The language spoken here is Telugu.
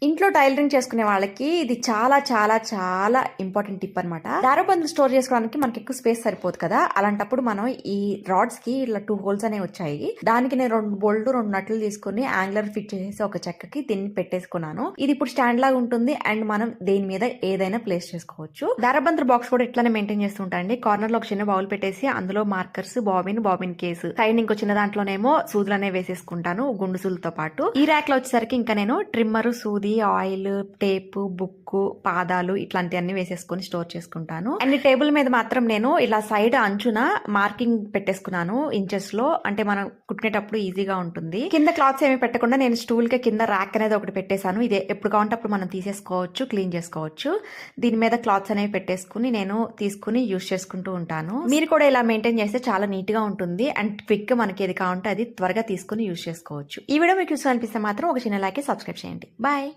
ఇంట్లో టైలరింగ్ చేసుకునే వాళ్ళకి ఇది చాలా చాలా చాలా ఇంపార్టెంట్ టిప్ అనమాట. దారబందులు స్టోర్ చేసుకోవడానికి మనకి ఎక్కువ స్పేస్ సరిపోదు కదా, అలాంటప్పుడు మనం ఈ రాడ్స్ కి ఇలా 2 హోల్స్ అనేవి వచ్చాయి. దానికి నేను 2 బోల్ట్ 2 నట్లు తీసుకుని యాంగులర్ ఫిట్ చేసి ఒక చెక్కకి దీన్ని పెట్టేసుకున్నాను. ఇది ఇప్పుడు స్టాండ్ లాగా ఉంటుంది అండ్ మనం దేని మీద ఏదైనా ప్లేస్ చేసుకోవచ్చు. దారబంద్ర బాక్స్ కూడా ఇట్లానే మెయింటైన్ చేస్తుంటాండి. కార్నర్ లో ఒక చిన్న బౌల్ పెట్టేసి అందులో మార్కర్స్, బాబిన్ కేసు, సైడ్ ఇంకో చిన్న దాంట్లోనేమో సూదులనే వేసేసుకుంటాను గుండు సూదులతో పాటు. ఈ ర్యాక్ లో వచ్చేసరికి ఇంకా నేను ట్రిమ్మర్, సూది, ఆయిల్, టేప్, బుక్, పాదాలు ఇట్లాంటివన్నీ వేసేసుకుని స్టోర్ చేసుకుంటాను. అండ్ టేబుల్ మీద మాత్రం నేను ఇలా సైడ్ అంచున మార్కింగ్ పెట్టేసుకున్నాను ఇంచెస్ లో, అంటే మనం కుట్టుకునేటప్పుడు ఈజీగా ఉంటుంది. కింద క్లాత్స్ ఏమి పెట్టకుండా నేను స్టూల్ కి కింద ర్యాక్ అనేది ఒకటి పెట్టేశాను. ఇదే ఎప్పుడు కావాలంటే అప్పుడు మనం తీసేసుకోవచ్చు, క్లీన్ చేసుకోవచ్చు. దీని మీద క్లాత్స్ అనేవి పెట్టేసుకుని నేను తీసుకుని యూస్ చేసుకుంటూ ఉంటాను. మీరు కూడా ఇలా మెయింటైన్ చేస్తే చాలా నీట్ గా ఉంటుంది అండ్ క్విక్ గా మనకి ఏది కావాలంటే అది త్వరగా తీసుకుని యూస్ చేసుకోవచ్చు. ఈ వీడియో మీకు యూస్ఫుల్ అనిపిస్తే మాత్రం ఒక చిన్న లైక్, సబ్స్క్రైబ్ చేయండి. బాయ్.